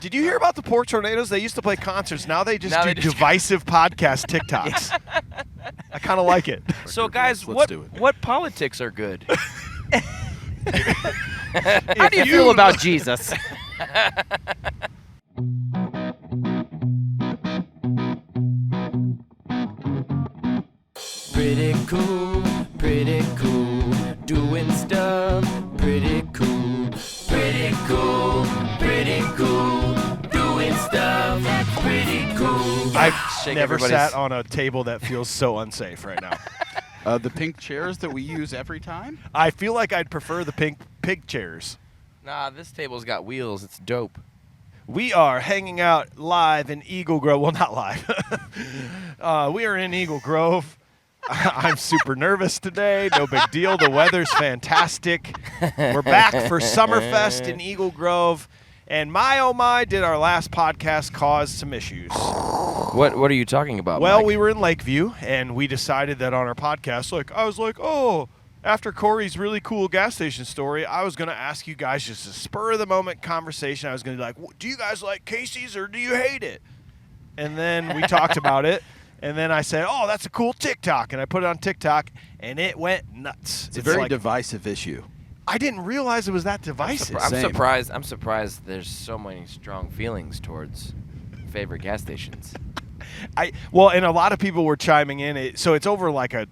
Did you hear about the pork tornadoes? They used to play concerts. Now they just do Now divisive podcast TikToks. I kind of like it. So, guys, Let's do it. what politics are good? How do you feel about Jesus? Pretty cool, doing stuff. Pretty cool, doing stuff. Pretty cool. I've Shake never everybody's- sat on a table that feels so unsafe right now. The pink chairs that we use every time? I feel like I'd prefer the pig chairs. Nah, this table's got wheels. It's dope. We are hanging out live in Eagle Grove. Well, not live. We are in Eagle Grove. I'm super nervous today. No big deal. The weather's fantastic. We're back for Summerfest in Eagle Grove. And my, oh my, did our last podcast cause some issues. What are you talking about, Well, Mike? we were in Lakeview, and we decided that on our podcast, I was like, after Corey's really cool gas station story, I was going to ask you guys just a spur-of-the-moment conversation. I was going to be like, do you guys like Casey's or do you hate it? And then we talked about it, and then I said, that's a cool TikTok, and I put it on TikTok, and it went nuts. It's a very divisive issue. I didn't realize it was that divisive. I'm surprised there's so many strong feelings towards favorite gas stations. And a lot of people were chiming in. So it's over like a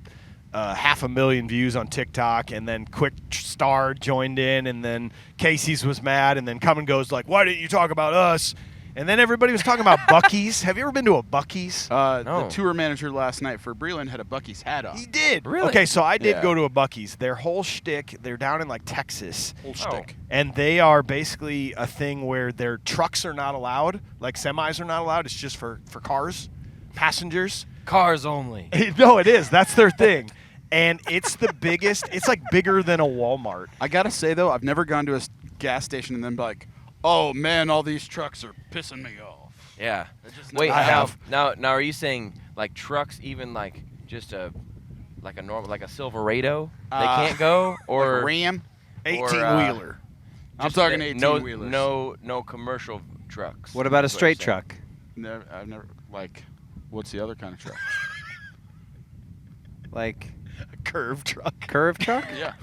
500,000 views on TikTok, and then Quick Star joined in, and then Casey's was mad, and then Come and Go's like, why didn't you talk about us? And then everybody was talking about Buc-ee's. Have you ever been to a Buc-ee's? No. The tour manager last night for Breland had a Buc-ee's hat on. He did. Really? Okay, so I did Yeah. go to a Buc-ee's. Their whole shtick, they're down in like Texas. Whole Oh. shtick. And they are basically a thing where their trucks are not allowed, like semis are not allowed. It's just for cars, passengers. Cars only. No, it is. That's their thing. And it's the biggest. It's like bigger than a Walmart. I gotta say though, I've never gone to a gas station and then be like, oh man, all these trucks are pissing me off. Yeah. Just Wait, I have. now are you saying like trucks, even like just a normal like a Silverado, they can't go, or Like a Ram. 18-wheeler. I'm just talking the- 18-wheelers. No commercial trucks. What about a is you're straight saying. truck? I've never what's the other kind of truck? Like A curved truck. curved truck? Yeah.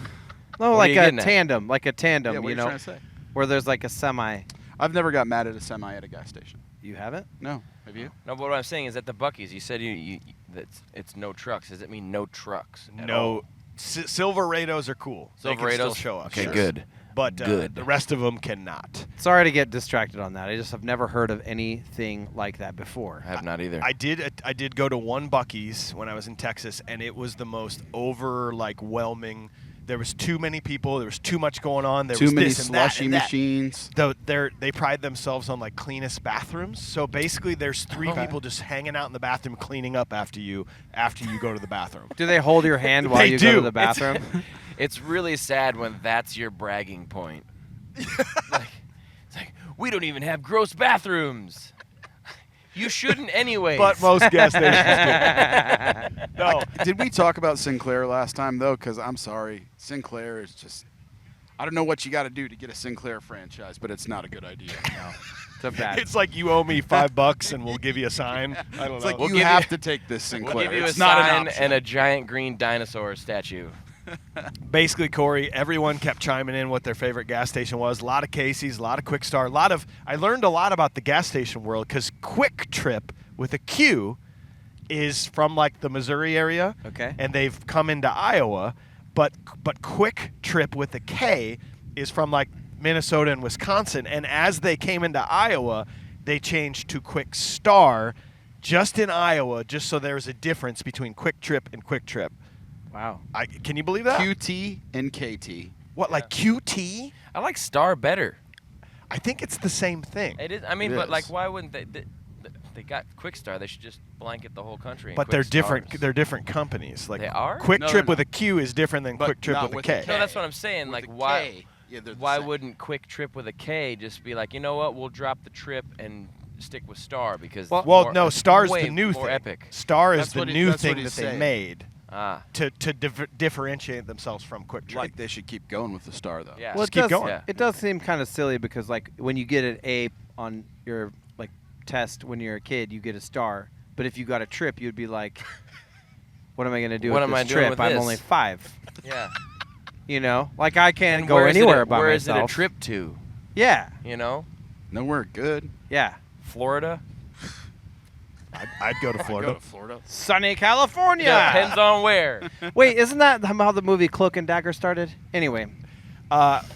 No, What are like you a getting at? tandem, like a tandem, Yeah, what are you you know, trying to say? where there's like a semi. I've never got mad at a semi at a gas station. You haven't? No. Have you? No, but what I'm saying is at the Buc-ee's, you said that it's no trucks. Does it mean no trucks? at No. all? Silverados are cool. They can still Silverados? show up. Okay, sure. good. But Good. the rest of them cannot. Sorry to get distracted on that. I just have never heard of anything like that before. I have not either. I did go to one Buc-ee's when I was in Texas, and it was the most whelming. There was too many people. There was too much going on. There Too was many this and that slushy and that. machines. They pride themselves on like cleanest bathrooms. So basically, there's three people just hanging out in the bathroom cleaning up after you go to the bathroom. Do they hold your hand while They you go do. to the bathroom? It's really sad when that's your bragging point. It's like we don't even have gross bathrooms. You shouldn't anyways. But most gas stations do. No. Did we talk about Sinclair last time though? Because I'm sorry, Sinclair is just. I don't know what you got to do to get a Sinclair franchise, but it's not a good idea. No. It's a bad. It's like you owe me $5 and we'll give you a sign. I don't It's know. like We'll you give have you- to take this Sinclair. we'll give you it's a not an sign option. and a giant green dinosaur statue. Basically, Corey, everyone kept chiming in what their favorite gas station was. A lot of Casey's, a lot of Quick Star, I learned a lot about the gas station world because Quick Trip with a Q is from like the Missouri area. Okay. And they've come into Iowa, but Quick Trip with a K is from like Minnesota and Wisconsin. And as they came into Iowa, they changed to Quick Star just in Iowa, just so there's a difference between Quick Trip and Quick Trip. Wow. Can you believe that? QT and KT. What, like QT? I like Star better. I think it's the same thing. It is. I mean, It but is. like, why wouldn't they? They got Quick Star. They should just blanket the whole country. in But Quick they're different. Stars. They're different companies. Like They are? Quick No, Trip no, with no. a Q is different than But Quick Trip not with a with K. a No, that's what I'm saying. With Like, a why? K. Yeah, they're the Why same. wouldn't Quick Trip with a K just be like, you know what? We'll drop the trip and stick with Star because. Well- it's Well, more- no, Star's way the new more thing. epic. Star is That's the what new that's what thing that he's they saying. made Ah, to differentiate themselves from Quick Trip. Like they should keep going with the Star though. yeah. Well, Just keep going. Yeah. It does seem kind of silly because like when you get an on your like test when you're a kid, you get a star. But if you got a trip, you'd be like, what am I going to do What with am I this doing trip? with I'm this? only 5. Yeah. You know, like I can't And go where is it anywhere a- by where myself. is it a trip to? Yeah, You know, Nowhere good. yeah. Florida. I'd go to I'd Florida. go to Florida. Sunny California. Depends on where. Wait, isn't that how the movie Cloak and Dagger started? Anyway,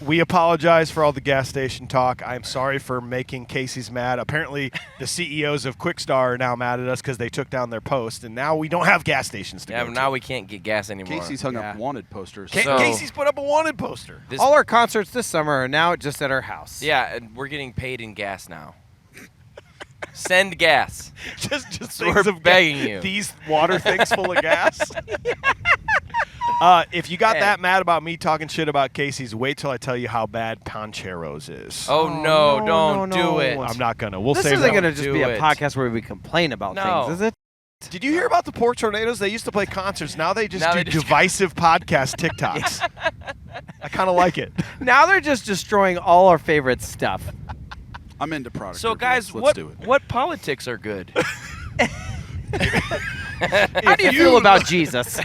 We apologize for all the gas station talk. I'm sorry for making Casey's mad. Apparently, the CEOs of Quickstar are now mad at us because they took down their post, and now we don't have gas stations to Yeah, go but to. now we can't get gas anymore. Casey's hung Yeah. up wanted posters. So- Casey's put up a wanted poster. This- all our concerts this summer are now just at our house. Yeah, and we're getting paid in gas now. Send gas. just So things we're of begging you. These water things full of gas. If you got Hey. that mad about me talking shit about Casey's, wait till I tell you how bad Pancheros is. Oh, no, no, don't no, do no. it. I'm not gonna. We'll This save isn't that. going to one. just Do be a it. podcast where we complain about No. things, is it? Did you hear about the Pork Tornadoes? They used to play concerts. Now they just Now do they just- divisive podcast TikToks. I kind of like it. Now they're just destroying all our favorite stuff. I'm into product. So, reviews. guys, let's what do it. what politics are good? How do you feel about Jesus?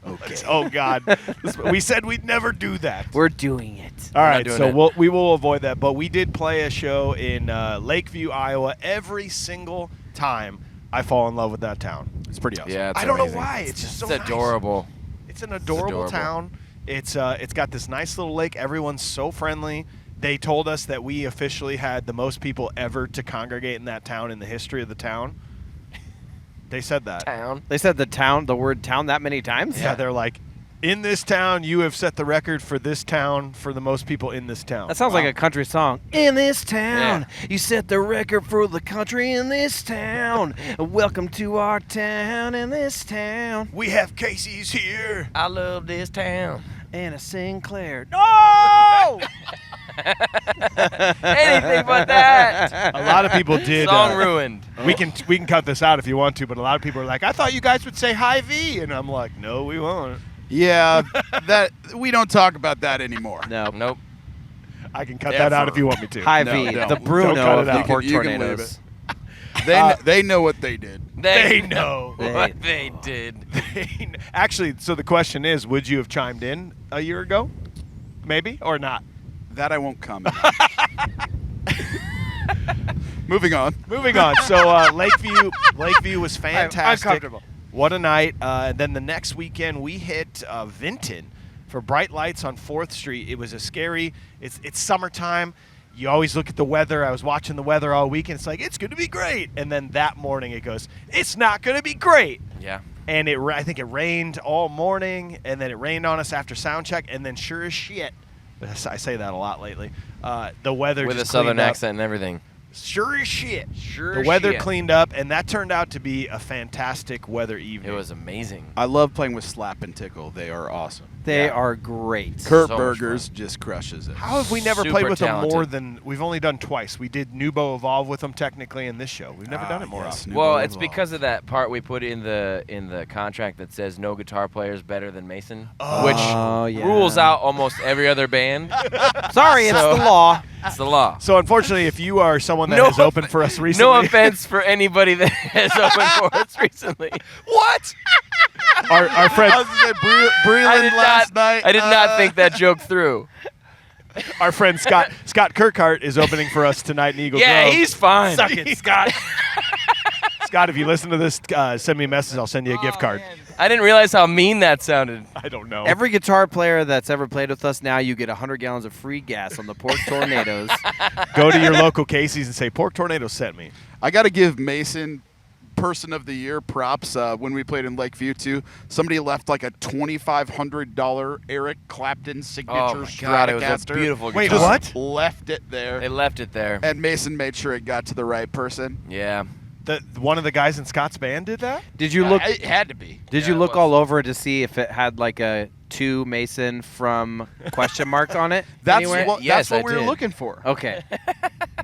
Okay. Oh God, we said we'd never do that. We're doing it. All not right, doing so it. we will avoid that. But we did play a show in Lakeview, Iowa. Every single time I fall in love with that town. It's pretty awesome. Yeah, it's I don't amazing. know why. It's just so It's nice. adorable. It's an adorable adorable. town. It's got this nice little lake. Everyone's so friendly. They told us that we officially had the most people ever to congregate in that town in the history of the town. They said that. Town. They said the word town that many times? Yeah, they're like, in this town, you have set the record for this town for the most people in this town. That sounds like a country song. In this town, you set the record for the country in this town. Welcome to our town in this town. We have Casey's here. I love this town. And a Sinclair. No! Anything but that. A lot of people did. Song ruined. We can cut this out if you want to, but a lot of people are like, I thought you guys would say hi V, and I'm like, no, we won't. Yeah, that we don't talk about that anymore. No. Nope. I can cut that out Ever. if you want me to. Hi No, V, don't. the Bruno Don't cut of it the out. Pork You can leave Tornadoes. They know what they did. They know. what they did. Actually, so the question is, would you have chimed in a year ago? Maybe or not? That I won't comment. Moving on. Moving on. So Lakeview was fantastic. Uncomfortable. What a night. Then the next weekend we hit Vinton for Bright Lights on 4th Street. It was a scary, it's summertime. You always look at the weather. I was watching the weather all week, and it's like, it's going to be great. And then that morning it goes, it's not going to be great. Yeah. And I think it rained all morning, and then it rained on us after sound check, and then sure as shit, I say that a lot lately, the weather With a just southern cleaned up. accent and everything. Sure as shit. Sure The as weather shit. cleaned up, and that turned out to be a fantastic weather evening. It was amazing. I love playing with Slap and Tickle. They are awesome. They Yeah. are great. Kurt So much Burgers just crushes it. How have we never Super played with talented. them more than we've only done twice? We did Nubo Evolve with them technically in this show. We've never done it more yes, often. Nubo Well, it's Evolve. because of that part we put in the contract that says no guitar player is better than Mason, Oh. which yeah. rules out almost every other band. Sorry, it's So- the law. It's the law. So unfortunately, if you are someone that No has opened for us recently, No offense for anybody that has opened for us recently. what? our friend, I was gonna say Breland last night. I did not think that joke through. our friend Scott Kirkhart is opening for us tonight in Eagle Yeah, Grove. he's fine. Suck it, Scott. Scott, if you listen to this, send me a message. I'll send you a gift card. I didn't realize how mean that sounded. I don't know. Every guitar player that's ever played with us now, you get 100 gallons of free gas on the Pork Tornadoes. Go to your local Casey's and say, Pork Tornado sent me. I got to give Mason Person of the Year props when we played in Lakeview too. Somebody left like a $2,500 Eric Clapton signature Oh my God, it was a Stratocaster. beautiful Wait, guitar. what? Left it there, They left it there. and Mason made sure it got to the right person. Yeah. One of the guys in Scott's band did that? Did you look? It had to be. Did Yeah, you it look was. all over to see if it had like a to Mason from question mark on it? That's anywhere? what. Yes, that's what I we were did. looking for. Okay.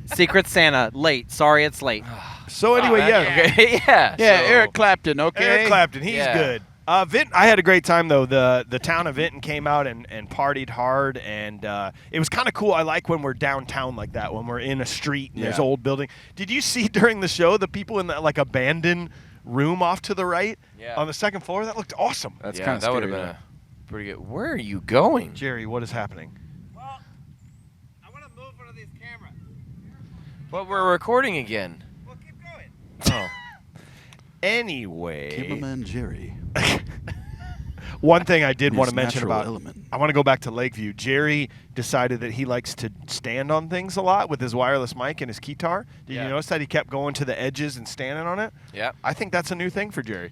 Secret Santa, late. Sorry, it's late. So anyway, yeah. Okay, yeah. Yeah, so- Eric Clapton. Okay. Eric Clapton, he's Yeah. good. Vinton, I had a great time though. The town of Vinton came out and partied hard, and it was kind of cool. I like when we're downtown like that, when we're in a street and there's Yeah. old building. Did you see during the show the people in that like abandoned room off to the right on the second floor? That looked awesome. That's Yeah, kind of that would scary. have been a pretty good. Where are you going? Jerry, what is happening? Well, I want to move one of these cameras. But we're recording again. Well, keep going. Oh. Anyway, Cameraman Jerry. one thing I did His want to mention natural about element. I want to go back to Lakeview. Jerry decided that he likes to stand on things a lot with his wireless mic and his guitar. Did Yeah. you notice that he kept going to the edges and standing on it? Yeah. I think that's a new thing for Jerry.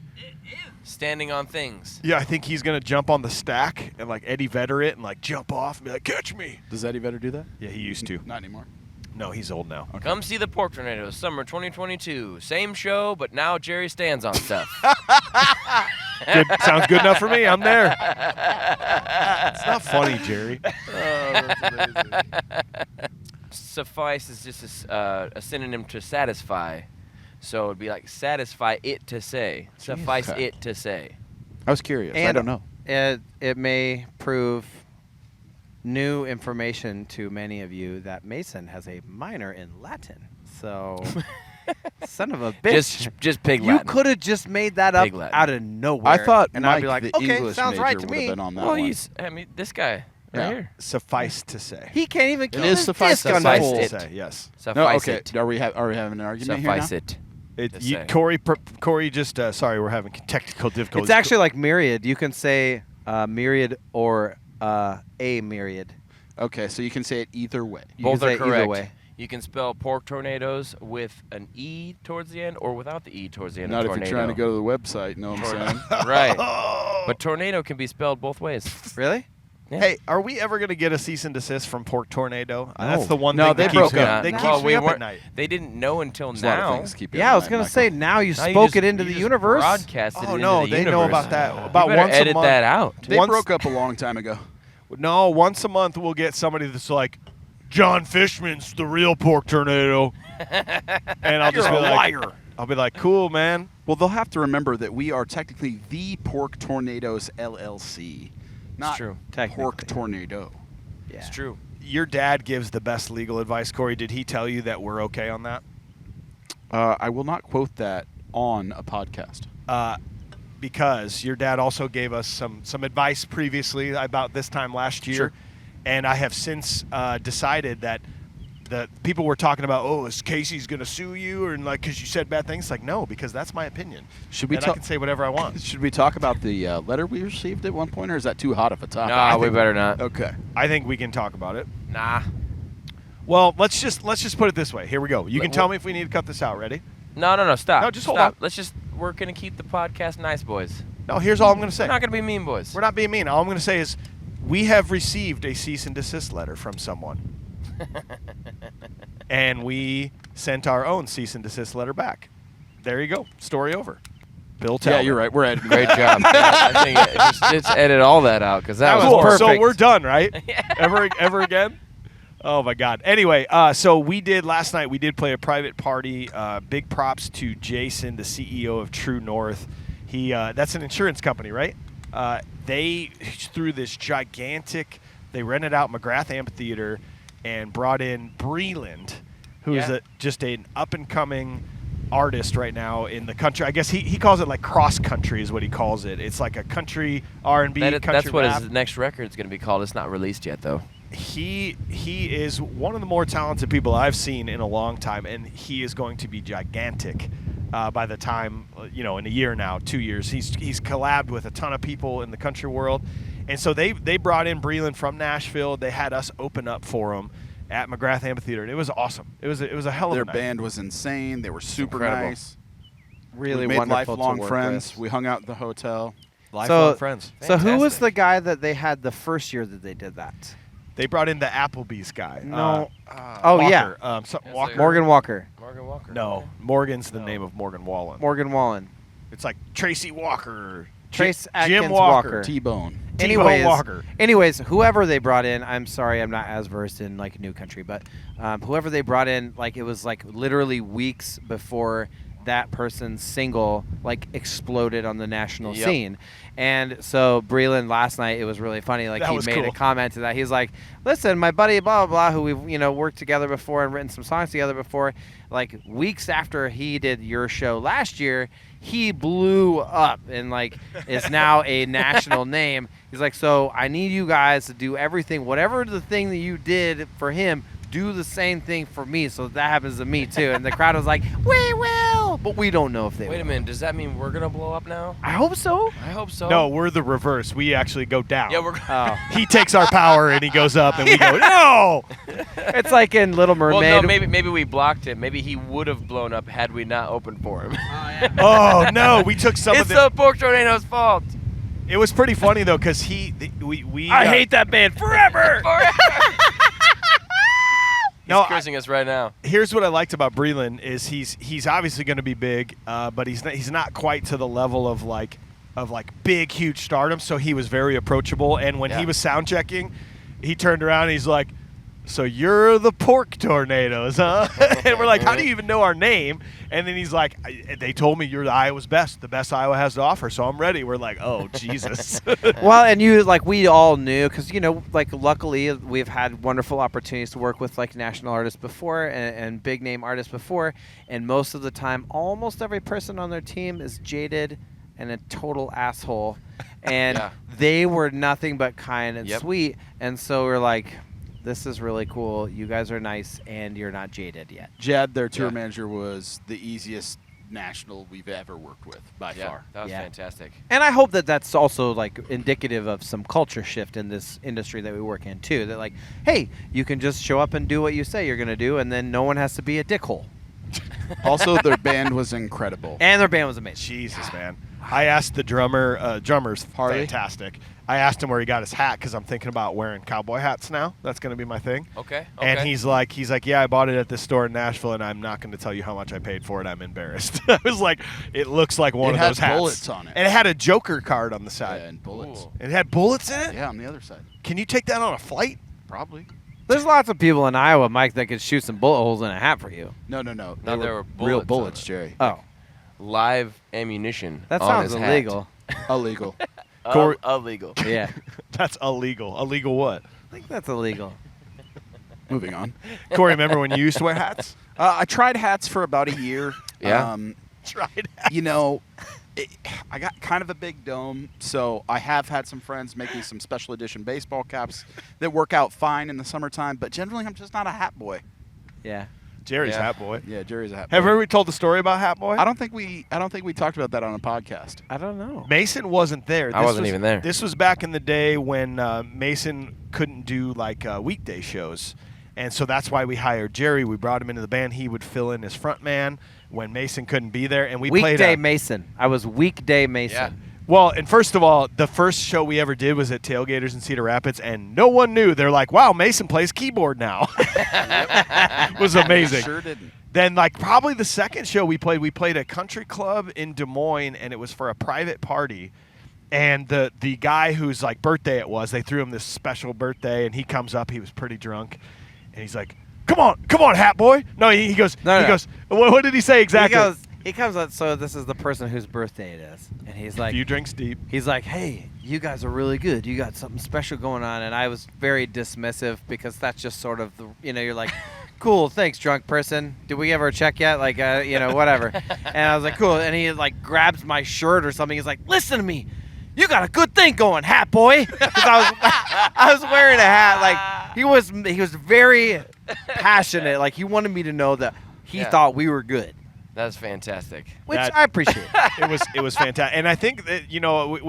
Standing on things. Yeah, I think he's going to jump on the stack and like Eddie Vedder it and like jump off and be like, catch me. Does Eddie Vedder do that? Yeah, he used to. Not anymore. No, he's old now. Come see the Pork Tornadoes, summer 2022. Same show, but now Jerry stands on stuff. Good, sounds good enough for me. I'm there. It's not funny, Jerry. Oh, that's amazing. Suffice is just a synonym to satisfy. So it'd be like satisfy it to say. Suffice Okay. it to say. I was curious. I And don't know. It may prove new information to many of you that Mason has a minor in Latin. So, son of a bitch. Just pig you Latin. could have just made that up Pig Latin. out of nowhere. I thought and Mike, I'd be like, the okay, English sounds major right to would have me. been on that Well, one. this guy right Yeah. here. Suffice to say. He can't even keep is his suffice disc on suffice full. it. Say, yes. No, Suffice okay. it. Are we having an argument here now? Suffice it. to say. Corey just, sorry, we're having technical difficulties. It's actually like myriad. You can say myriad or a myriad. Okay, so you can say it either way. You Both can are say correct. either way. You can spell pork tornadoes with an E towards the end or without the E towards the end Not of if tornado. you're trying to go to the website, know what I'm saying? Right. But tornado can be spelled both ways. Really? Yeah. Hey, are we ever going to get a cease and desist from Pork Tornado? No. That's the one No, thing they that keeps broke me up. up. They No. keeps Well, me up weren't- at night. They didn't know until There's a lot of now. things keep you Yeah, up I was at gonna night, say Michael. now you Now you spoke just- it into you the just universe. broadcasted Oh, it no, into the they know universe. about that. You About better once a edit month. that out. They Once- broke up a long time ago. No, once a month we'll get somebody that's like, John Fishman's the real Pork Tornado. And I'll just You're be a like, liar. I'll be like, cool, man. Well, they'll have to remember that we are technically the Pork Tornadoes LLC, not true. Pork Technically. Tornado. Yeah. It's true. Your dad gives the best legal advice, Corey. Did he tell you that we're okay on that? I will not quote that on a podcast. Because your dad also gave us some advice previously about this time last year, Sure. and I have since decided that the people were talking about, oh, is Casey's going to sue you, or like because you said bad things? Like, no, because that's my opinion. Should we and I talk? can say whatever I want. Should we talk about the letter we received at one point, or is that too hot of a topic? Nah, we better not. Okay. I think we can talk about it. Nah. Well, let's just put it this way. Here we go. You can Let- tell me if we need to cut this out. Ready? No, stop. No, just hold Stop. on. We're going to keep the podcast nice, boys. No, here's all I'm going to say. We're not going to be mean, boys. We're not being mean. All I'm going to say is we have received a cease and desist letter from someone. And we sent our own cease and desist letter back. There you go. Story over. Bill Talbot. Yeah, you're right. We're at Great job. Yeah, I think just edit all that out because that, That was was perfect. So we're done, right? Ever again? Oh my God. Anyway, so last night we did play a private party. Big props to Jason, the CEO of True North. That's an insurance company, right? They threw this gigantic. They rented out McGrath Amphitheater and brought in Breland, who is Yeah. just an up and coming artist right now in the country. I guess he calls it like cross country is what he calls it. It's like a country R&B, country That's what rap. his next record is going to be called. It's not released yet, though. He is one of the more talented people I've seen in a long time, and he is going to be gigantic by the time, in a year now, 2 years. He's collabed with a ton of people in the country world, and so they brought in Breland from Nashville. They had us open up for him at McGrath Amphitheater, and it was awesome. It was a hell of Their a night. band was insane. They were super incredible. nice. Really we made wonderful lifelong to work friends. with. We hung out at the hotel. Lifelong friends. So who was Fantastic. the guy that they had the first year that they did that? They brought in the Applebee's guy. No. Oh yeah. Yes, Walker. sir. Morgan Walker. Morgan Walker. No, Morgan's the No. name of Morgan Wallen. Morgan Wallen. It's like Tracy Walker. Trace Jim Atkins Walker. T-Bone. Anyways, Walker. anyways, whoever they brought in, I'm sorry, I'm not as versed in like new country, but whoever they brought in, like it was like literally weeks before that person's single like exploded on the national Yep. scene. And so Breland last night, it was really funny. Like That he was made a cool. comment to that. He's like, "Listen, my buddy blah blah blah, who we've worked together before and written some songs together before. Like weeks after he did your show last year, he blew up and like is now a national name. He's like, so I need you guys to do everything, whatever the thing that you did for him." Do the same thing for me, so that happens to me too. And the crowd was like, "We will," but we don't know if they will. Wait a minute. Does that mean we're gonna blow up now? I hope so. I hope so. No, we're the reverse. We actually go down. Yeah, we're. Oh. He takes our power and he goes up, and we go, no! It's like in Little Mermaid. Well, no, maybe we blocked him. Maybe he would have blown up had we not opened for him. Oh, no. We took some It's of the... the pork tornado's fault. It was pretty funny, though, because we I hate that band forever. He's No, cursing us right now. Here's what I liked about Breland is he's obviously going to be big, but he's not quite to the level of like big, huge stardom. So he was very approachable. And when he Yeah. was sound checking, he turned around and he's like, "So you're the pork tornadoes, huh?" And we're like, "How do you even know our name?" And then he's like, "They told me you're the Iowa's best, the best Iowa has to offer, so I'm ready." We're like, "Oh, Jesus." Well, and we all knew because luckily we've had wonderful opportunities to work with like national artists before and big name artists before, and most of the time, almost every person on their team is jaded and a total asshole, and Yeah. they were nothing but kind and Yep. sweet, and so we're like, "This is really cool. You guys are nice, and you're not jaded yet." Jad, their tour Yeah. manager, was the easiest national we've ever worked with by Yeah, far. that was Yeah. fantastic. And I hope that that's also like indicative of some culture shift in this industry that we work in too. That like, hey, you can just show up and do what you say you're gonna do, and then no one has to be a dickhole. Also, their band was incredible. And their band was amazing. Jesus, man. I asked the drummer's Harley? fantastic. I asked him where he got his hat because I'm thinking about wearing cowboy hats now. That's going to be my thing. Okay. And he's like, yeah, I bought it at this store in Nashville, and I'm not going to tell you how much I paid for it. I'm embarrassed. I was like, it looks like one It of had those hats. bullets on it. And it had a Joker card on the Yeah, side. and bullets. Ooh. It had bullets in it? Yeah, on the other side. Can you take that on a flight? Probably. There's lots of people in Iowa, Mike, that could shoot some bullet holes in a hat for you. No. No, They there were real bullets on bullets, it. Jerry. Oh, Live ammunition. that on sounds his hat. illegal. Illegal. Corey- Illegal. Yeah, That's illegal. Illegal what? I think that's illegal. Moving on. Corey, remember when you used to wear hats? I tried hats for about a year. Yeah? Tried. You know, I got kind of a big dome, so I have had some friends make me some special edition baseball caps that work out fine in the summertime, but generally I'm just not a hat boy. Yeah. Jerry's Yeah. Hat Boy. Yeah, Jerry's a hat boy. Have we told the story about Hat Boy? I don't think we talked about that on a podcast. I don't know. Mason wasn't there. I wasn't even there. This was back in the day when Mason couldn't do like weekday shows, and so that's why we hired Jerry. We brought him into the band. He would fill in as front man when Mason couldn't be there, and we played. Weekday Mason. I was weekday Mason. Yeah. Well, and first of all, the first show we ever did was at Tailgaters in Cedar Rapids, and no one knew. They're like, "Wow, Mason plays keyboard now." It was amazing. Sure didn't. Then, like, probably the second show we played a country club in Des Moines, and it was for a private party. And the guy whose, like, birthday it was, they threw him this special birthday, and he comes up. He was pretty drunk. And he's like, come on, Hat Boy. No, he goes, No. what did he say exactly? He comes up, so this is the person whose birthday it is. And he's A like, few drinks deep. he's like, hey, you guys are really good. You got something special going on. And I was very dismissive because that's just sort of the, you're like, cool, thanks, drunk person. Did we give her a check yet? Like, whatever. And I was like, cool. And he like grabs my shirt or something. He's like, listen to me. You got a good thing going, Hat Boy. Because I was wearing a hat. Like he was very passionate. Like he wanted me to know that he Yeah. thought we were good, That's fantastic. which That- I appreciate. It was fantastic, and I think that, we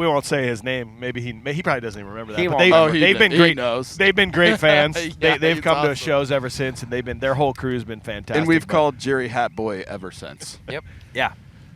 won't say his name. Maybe he probably doesn't even remember that. He but won't remember. they've been he great. knows. They've been great fans. Yeah, they've it's come to awesome. shows ever since, and their whole crew's been fantastic. And we've but- called Jerry Hat Boy ever since. Yep. Yeah,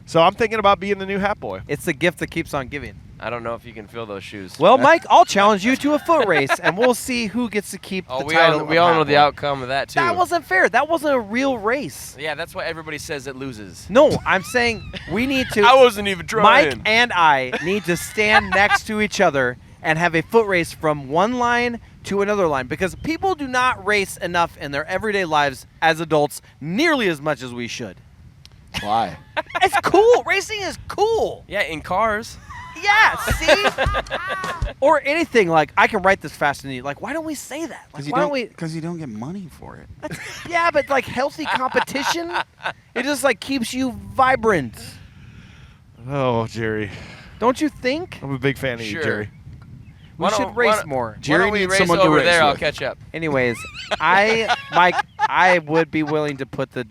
So I'm thinking about being the new Hat Boy. it's the gift that keeps on giving. I don't know if you can fill those shoes. Well, Mike, I'll challenge you to a foot race, and we'll see who gets to keep oh, the we title. all, we of all Hat know the Boy. outcome of that too. That wasn't fair. That wasn't a real race. Yeah, that's why everybody says it loses. No, I'm saying we need to. I wasn't even trying. Mike and I need to stand next to each other and have a foot race from one line to another line because people do not race enough in their everyday lives as adults nearly as much as we should. Why? It's cool. Racing is cool. Yeah, in cars. Yeah, see? Or anything like, I can write this fast and neat. Like, why don't we say that? Like, why don't we? Because you don't get money for it. Yeah, but like healthy competition, it just like keeps you vibrant. Oh, Jerry. Don't you think? I'm a big fan of you, Sure. Jerry. We should race more. Jerry Why don't we needs race someone to over race there? I'll with. catch up. Anyways, Mike, I would be willing to put the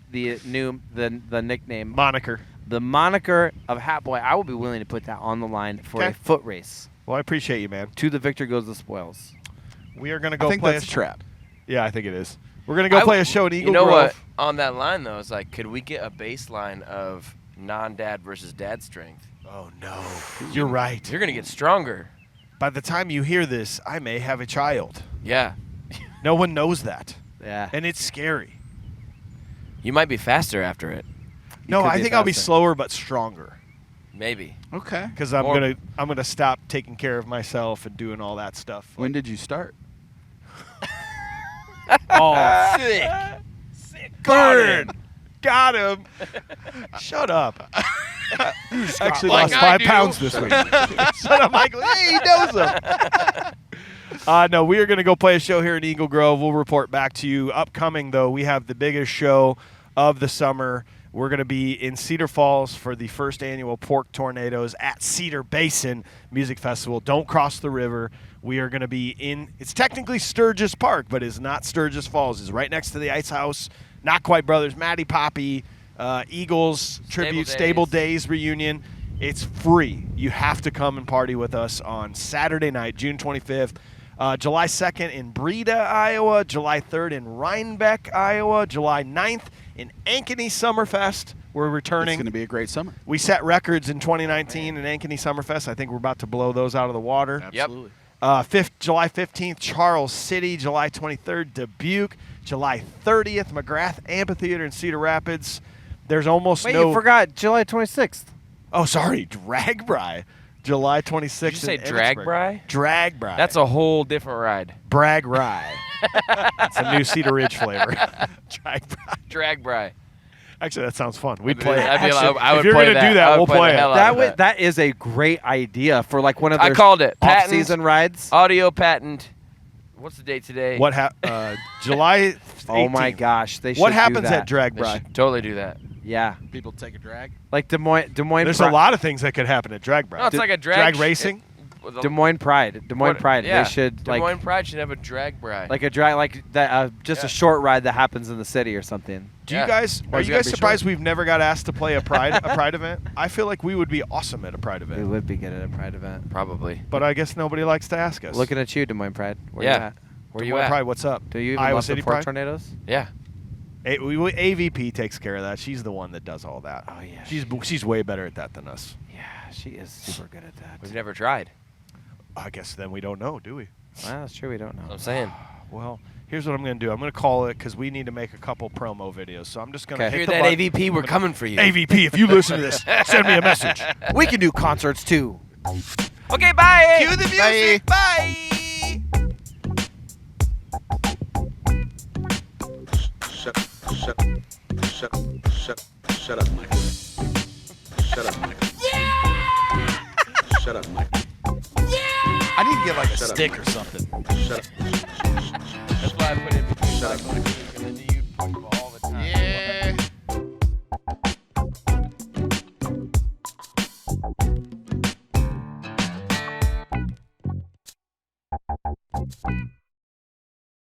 nickname, Moniker. the moniker of Hat Boy. I would be willing to put that on the line for a Okay. foot race. Well, I appreciate you, man. To the victor goes the spoils. We are going to go I think play that's a trap. Yeah, I think it is. We're going to go play a show in Eagle You know Grove. what? On that line, though, it's like, could we get a baseline of non-dad versus dad strength? Oh, no. You're right. You're going to get stronger. By the time you hear this, I may have a child. Yeah. No one knows that. Yeah. And it's scary. You might be faster after it. No, could I be think I'll be faster. slower but stronger. Maybe. Okay. Because I'm Or- gonna stop taking care of myself and doing all that stuff. When did you start? Oh, Sick. burn! Got him. Shut up. Actually Like lost I 5 do. pounds this week. Shut up, Michael. Hey, he knows him. No, we are going to go play a show here in Eagle Grove. We'll report back to you. Upcoming, though, we have the biggest show of the summer. We're going to be in Cedar Falls for the first annual Pork Tornadoes at Cedar Basin Music Festival. Don't cross the river. We are going to be in, it's technically Sturgis Park, but it's not Sturgis Falls. It's right next to the Ice House. Not Quite Brothers, Matty Poppy, Eagles Tribute, Stable Days reunion. It's free. You have to come and party with us on Saturday night, June 25th. July 2nd in Breda, Iowa. July 3rd in Rhinebeck, Iowa. July 9th in Ankeny Summerfest. We're It's returning. going to be a great summer. We set records in 2019 in Ankeny Summerfest. I think we're about to blow those out of the water. Absolutely. July 15th, Charles City. July 23rd, Dubuque. July 30th, McGrath Amphitheater in Cedar Rapids. There's almost Wait, no. you forgot July 26th. Oh, sorry, Dragbri. July 26th. Did you say in Emmitsburg. Dragbri? Dragbri. That's a whole different ride. Brag Rye. It's a new Cedar Ridge flavor. Dragbri. Drag bri. Actually, that sounds fun. We'd play it. I If you're play gonna that. do that, I would we'll play play the it. hell out That of would that is a great idea for like one of I their called it. off-season rides. Audio patent. What's the date today? What July 18th. Oh my gosh, they should What do happens that. at They Dragbri? should totally do that. Yeah, People take a drag. like Des Moines. There's a lot of things that could happen at Dragbri. No, it's like a drag. drag racing. Des Moines Pride. Des Moines Pride. Yeah. They should Des like Moines Pride should have a drag bri. like a drag like that. Just Yeah. a short ride that happens in the city or something. Do Yeah. you guys Or are it's you gotta guys be surprised short. we've never got asked to play a pride event? I feel like we would be awesome at a pride We event, would be good at a Pride event. Probably. but I guess nobody likes to ask us. Looking at you, Des Moines Pride. Where Yeah. you at? Where Des you Moines at? Pride, what's up? Do you even Iowa love City the Pork Pride? Tornadoes? Yeah. AVP takes care of that. She's the one that does all that. Oh yeah. She's way better at that than us. Yeah, she is super good at that. We've never tried. I guess then we don't know, do we? Well, that's true. We don't know. I'm saying. Well, here's what I'm going to do. I'm going to call it because we need to make a couple promo videos. So I'm just going to Okay. hit Hear the that, button. AVP? We're coming for you. AVP, if you listen to this, send me a message. We can do concerts too. Okay, bye. Cue the music. Bye. Shut up, Michael. Shut up, Michael. Shut up, Michael. I need to get like a Shut up. stick or something. Shut up. That's why I put it between Shut up. Michael and Luke, and then you all the time. Yeah.